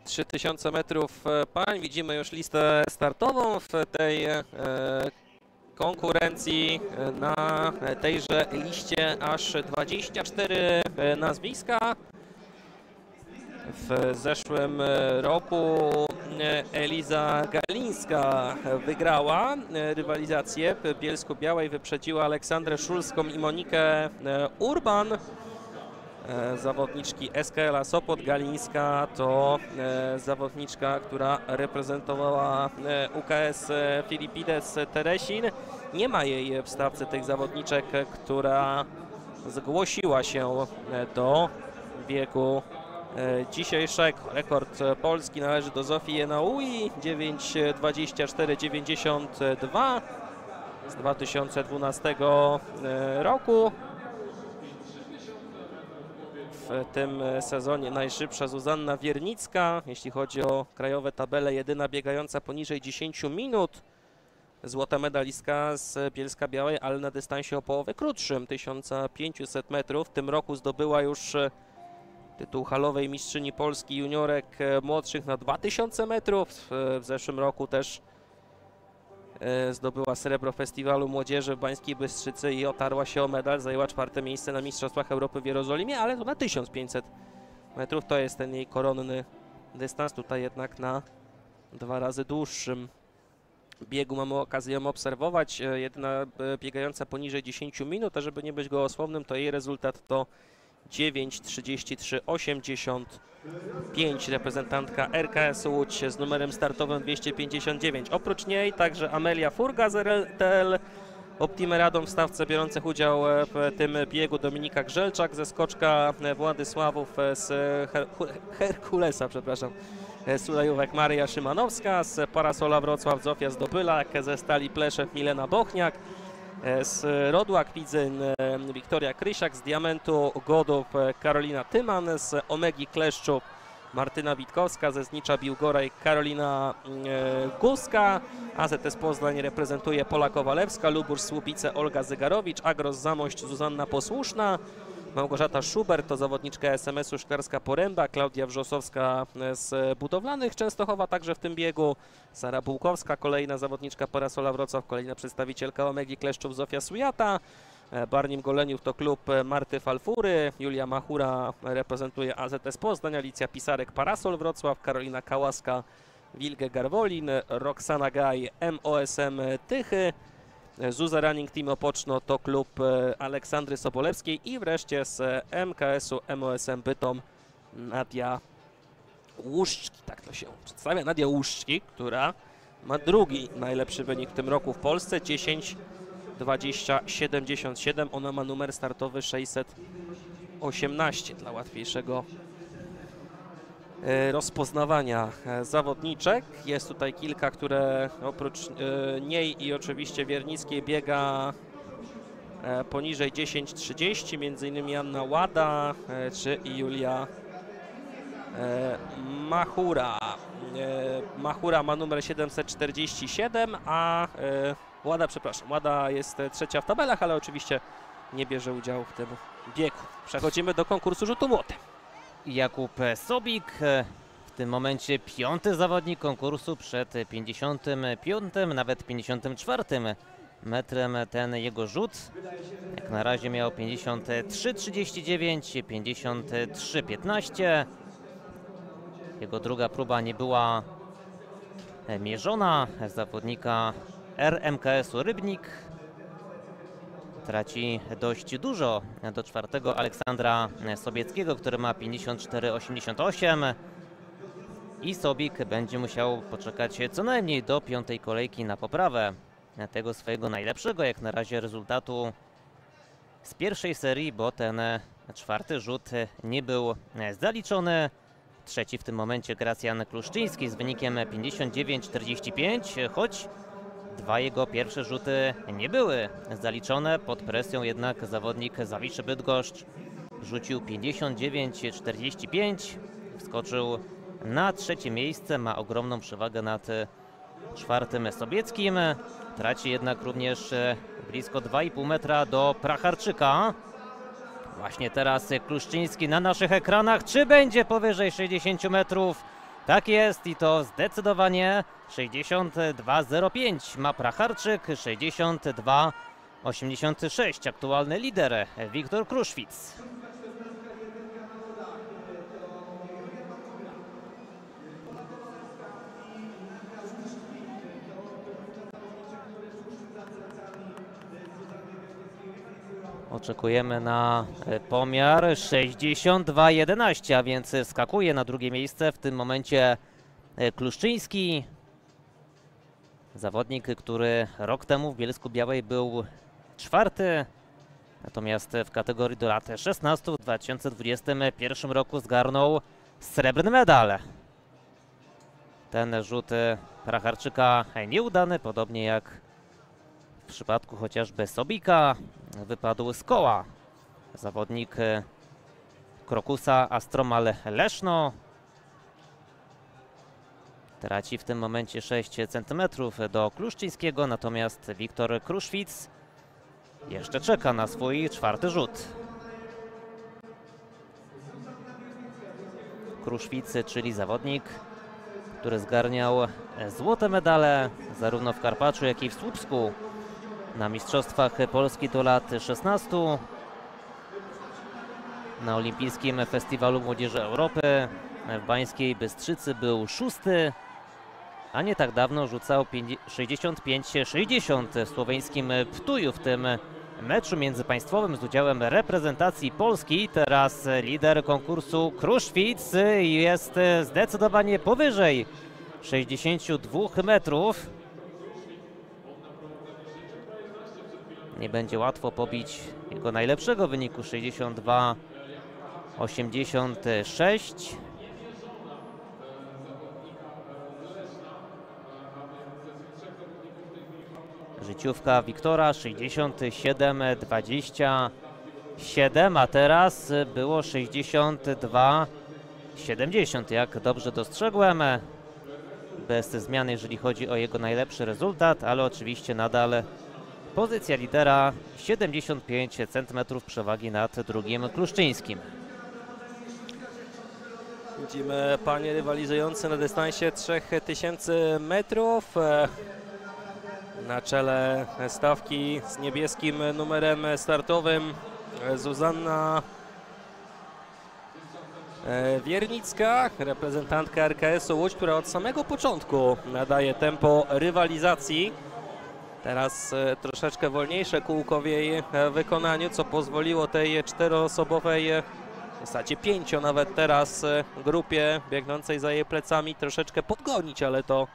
3000 metrów pań. Widzimy już listę startową w tej konkurencji. Na tejże liście aż 24 nazwiska. W zeszłym roku Eliza Galińska wygrała rywalizację w Bielsku-Białej, wyprzedziła Aleksandrę Szulską i Monikę Urban. Zawodniczki SKL-a Sopot. Galińska to zawodniczka, która reprezentowała UKS Filipides Teresin. Nie ma jej w stawce tych zawodniczek, która zgłosiła się do biegu dzisiejszego. Rekord polski należy do Zofii Jenaui, 9:24:92 z 2012 roku. W tym sezonie najszybsza Zuzanna Wiernicka, jeśli chodzi o krajowe tabele, jedyna biegająca poniżej 10 minut. Złota medalistka z Bielska-Białej, ale na dystansie o połowę krótszym, 1500 metrów. W tym roku zdobyła już tytuł halowej mistrzyni Polski juniorek młodszych na 2000 metrów. W zeszłym roku też zdobyła srebro Festiwalu Młodzieży w Bańskiej Bystrzycy i otarła się o medal. Zajęła 4. miejsce na Mistrzostwach Europy w Jerozolimie, ale to na 1500 metrów. To jest ten jej koronny dystans. Tutaj jednak na 2 razy dłuższym biegu mamy okazję ją obserwować. Jedyna biegająca poniżej 10 minut, a żeby nie być gołosłownym, to jej rezultat to 9:33:85. Reprezentantka RKS Łódź z numerem startowym 259. Oprócz niej także Amelia Furga z RTL Optime Radom w stawce biorących udział w tym biegu Dominika Grzelczak ze Skoczka Władysławów z Herkulesa, przepraszam, Sulejówek Maria Szymanowska, z Parasola Wrocław Zofia Zdobylak, ze Stali Pleszew Milena Bochniak, z Rodu Akwidzyn Wiktoria Krysiak, z Diamentu Godów Karolina Tyman, z Omegi Kleszczów Martyna Witkowska, ze Znicza Biłgoraj Karolina Guska. AZS Poznań reprezentuje Pola Kowalewska, Lubórz Słupice Olga Zygarowicz, Agros Zamość Zuzanna Posłuszna, Małgorzata Schubert to zawodniczka SMS-u Szklarska Poręba, Klaudia Wrzosowska z Budowlanych Częstochowa także w tym biegu, Sara Bułkowska, kolejna zawodniczka Parasola Wrocław, kolejna przedstawicielka Omegi Kleszczów Zofia Sujata, Barnim Goleniów to klub Marty Falfury, Julia Machura reprezentuje AZS Poznań, Alicja Pisarek Parasol Wrocław, Karolina Kałaska Wilgę Garwolin, Roxana Gaj MOSM Tychy, Zuza Running Team Opoczno to klub Aleksandry Sobolewskiej i wreszcie z MKS-u MOSM Bytom Nadia Łuszczki, tak to się przedstawia, Nadia Łuszczki, która ma drugi najlepszy wynik w tym roku w Polsce, 10:20:77. Ona ma numer startowy 618 dla łatwiejszego rozpoznawania zawodniczek. Jest tutaj kilka, które oprócz niej i oczywiście Wiernickiej biega poniżej 10:30, między innymi Anna Łada czy Julia Machura. Machura ma numer 747, a Łada jest trzecia w tabelach, ale oczywiście nie bierze udziału w tym biegu. Przechodzimy do konkursu rzutu młotem. Jakub Sobik, w tym momencie 5. zawodnik konkursu przed 55, nawet 54 metrem ten jego rzut. Jak na razie miał 53:39, 53:15. Jego druga próba nie była mierzona. Zawodnika RMKS-u Rybnik traci dość dużo do 4. Aleksandra Sobieckiego, który ma 54:88 i Sobik będzie musiał poczekać co najmniej do 5. kolejki na poprawę tego swojego najlepszego jak na razie rezultatu z pierwszej serii, bo ten 4. rzut nie był zaliczony. Trzeci w tym momencie Gracjan Kluszczyński z wynikiem 59:45, choć 2 jego pierwsze rzuty nie były zaliczone. Pod presją jednak zawodnik Zawiszy Bydgoszcz rzucił 59:45, wskoczył na 3. miejsce, ma ogromną przewagę nad 4. Sobieckim. Traci jednak również blisko 2,5 metra do Pracharczyka. Właśnie teraz Kluszczyński na naszych ekranach. Czy będzie powyżej 60 metrów? Tak jest i to zdecydowanie 62,05 ma Pracharczyk, 62,86 aktualny lider Wiktor Kruszwic. Oczekujemy na pomiar 62,11, a więc skakuje na drugie miejsce w tym momencie Kluszczyński. Zawodnik, który rok temu w Bielsku-Białej był czwarty, natomiast w kategorii do lat 16 w 2021 roku zgarnął srebrny medal. Ten rzut Pracharczyka nieudany, podobnie jak w przypadku chociażby Sobika. Wypadł z koła zawodnik Krokusa Astromal Leszno. Traci w tym momencie 6 cm do Kluszczyńskiego, natomiast Wiktor Kruszwic jeszcze czeka na swój czwarty rzut. Kruszwic, czyli zawodnik, który zgarniał złote medale zarówno w Karpaczu, jak i w Słupsku na Mistrzostwach Polski do lat 16, na Olimpijskim Festiwalu Młodzieży Europy w Bańskiej Bystrzycy był szósty, a nie tak dawno rzucał 65-60 w słoweńskim Ptuju w tym meczu międzypaństwowym z udziałem reprezentacji Polski. Teraz lider konkursu Kruszwic jest zdecydowanie powyżej 62 metrów. Nie będzie łatwo pobić jego najlepszego wyniku 62,86. Życiówka Wiktora 67,27, a teraz było 62,70. Jak dobrze dostrzegłem, bez zmiany, jeżeli chodzi o jego najlepszy rezultat, ale oczywiście nadal pozycja lidera, 75 cm przewagi nad drugim Kluszczyńskim. Widzimy panie rywalizujące na dystansie 3000 metrów. Na czele stawki z niebieskim numerem startowym Zuzanna Wiernicka, reprezentantka RKS-u Łódź, która od samego początku nadaje tempo rywalizacji. Teraz troszeczkę wolniejsze kółko w jej wykonaniu, co pozwoliło tej czteroosobowej, w zasadzie pięcio nawet teraz, grupie biegnącej za jej plecami troszeczkę podgonić, ale to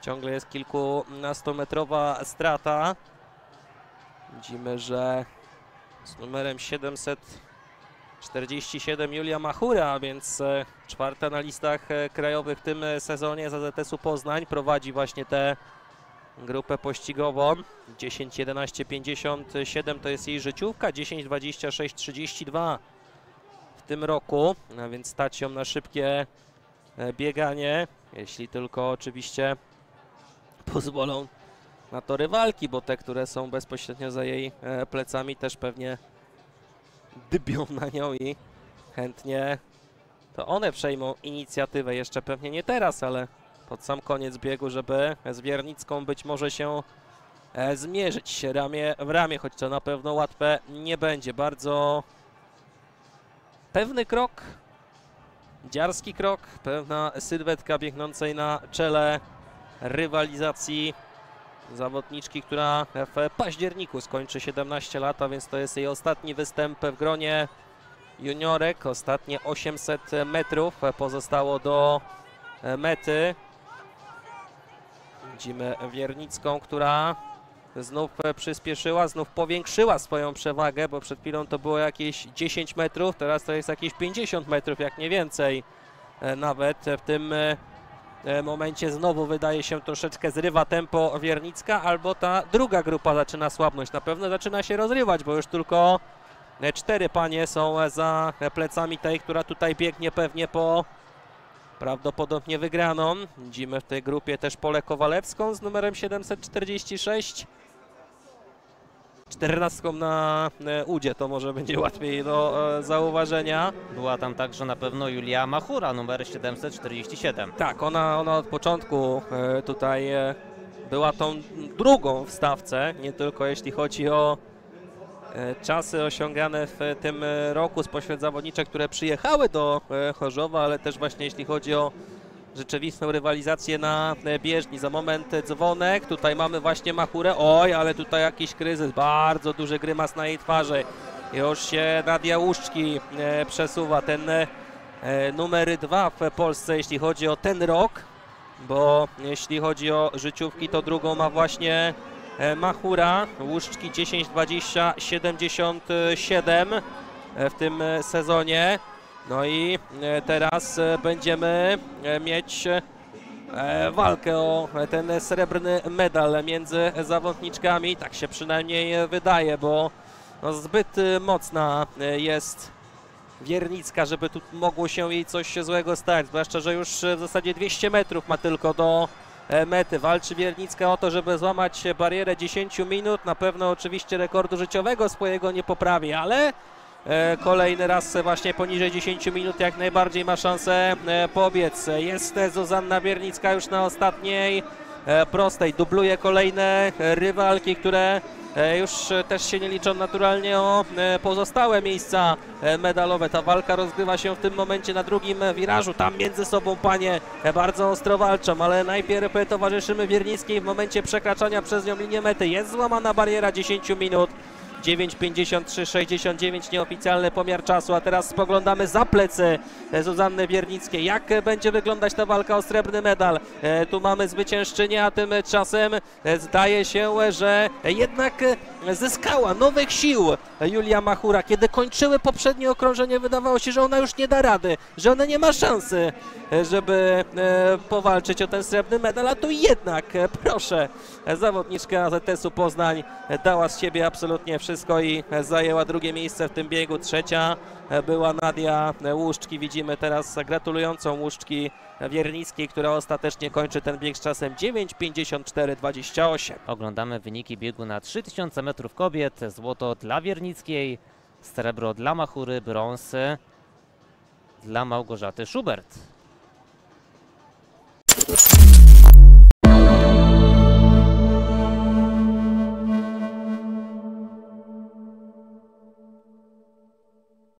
ciągle jest kilkunastometrowa strata. Widzimy, że z numerem 747 Julia Machura, więc czwarta na listach krajowych w tym sezonie z AZS-u Poznań, prowadzi właśnie tę grupę pościgową. 10:11:57 to jest jej życiówka, 10:26:32 w tym roku, a więc stać ją na szybkie bieganie, jeśli tylko oczywiście pozwolą na to rywalki, bo te, które są bezpośrednio za jej plecami, też pewnie dybią na nią i chętnie to one przejmą inicjatywę, jeszcze pewnie nie teraz, ale pod sam koniec biegu, żeby z Wiernicką być może się zmierzyć ramię w ramię, choć to na pewno łatwe nie będzie. Bardzo pewny krok, dziarski krok, pewna sylwetka biegnącej na czele rywalizacji zawodniczki, która w październiku skończy 17 lat, a więc to jest jej ostatni występ w gronie juniorek. Ostatnie 800 metrów pozostało do mety. Widzimy Wiernicką, która znów przyspieszyła, znów powiększyła swoją przewagę, bo przed chwilą to było jakieś 10 metrów, teraz to jest jakieś 50 metrów, jak nie więcej. Nawet w tym momencie znowu wydaje się troszeczkę zrywa tempo Wiernicka, albo ta druga grupa zaczyna słabnąć. Na pewno zaczyna się rozrywać, bo już tylko 4 panie są za plecami tej, która tutaj biegnie pewnie po prawdopodobnie wygraną. Widzimy w tej grupie też Polę Kowalewską z numerem 746. 14 na udzie, to może będzie łatwiej do zauważenia. Była tam także na pewno Julia Machura, numer 747. Tak, ona od początku tutaj była tą drugą w stawce, nie tylko jeśli chodzi o czasy osiągane w tym roku spośród zawodniczek, które przyjechały do Chorzowa, ale też właśnie jeśli chodzi o rzeczywistą rywalizację na bieżni. Za moment dzwonek, tutaj mamy właśnie Machurę, oj, ale tutaj jakiś kryzys, bardzo duży grymas na jej twarzy. Już się Nadia Łuszczki przesuwa, ten numer 2 w Polsce, jeśli chodzi o ten rok, bo jeśli chodzi o życiówki, to drugą ma właśnie Machura. Łuszczki 10-20-77 w tym sezonie. No i teraz będziemy mieć walkę o ten srebrny medal między zawodniczkami. Tak się przynajmniej wydaje, bo no zbyt mocna jest Wiernicka, żeby tu mogło się jej coś złego stać. Zwłaszcza, że już w zasadzie 200 metrów ma tylko do mety. Walczy Wiernicka o to, żeby złamać barierę 10 minut. Na pewno oczywiście rekordu życiowego swojego nie poprawi, ale kolejny raz właśnie poniżej 10 minut jak najbardziej ma szansę pobiec. Jest Zuzanna Wiernicka już na ostatniej prostej. Dubluje kolejne rywalki, które już też się nie liczą naturalnie o pozostałe miejsca medalowe. Ta walka rozgrywa się w tym momencie na drugim wirażu. Tam między sobą panie bardzo ostro walczą, ale najpierw towarzyszymy Wiernickiej w momencie przekraczania przez nią linię mety. Jest złamana bariera 10 minut. 9:53:69 nieoficjalny pomiar czasu, a teraz spoglądamy za plecy Zuzanny Wiernickiej. Jak będzie wyglądać ta walka o srebrny medal? Tu mamy zwyciężczynię, a tymczasem zdaje się, że jednak zyskała nowych sił Julia Machura. Kiedy kończyły poprzednie okrążenie, wydawało się, że ona już nie da rady, że ona nie ma szansy, żeby powalczyć o ten srebrny medal, a tu jednak, proszę, zawodniczka AZS-u Poznań dała z siebie absolutnie wszystko i zajęła drugie miejsce w tym biegu. Trzecia była Nadia Łuszczki. Widzimy teraz gratulującą Łuszczki Wiernickiej, która ostatecznie kończy ten bieg z czasem 9:54:28. Oglądamy wyniki biegu na 3000 metrów kobiet. Złoto dla Wiernickiej, srebro dla Machury, brąz dla Małgorzaty Schubert.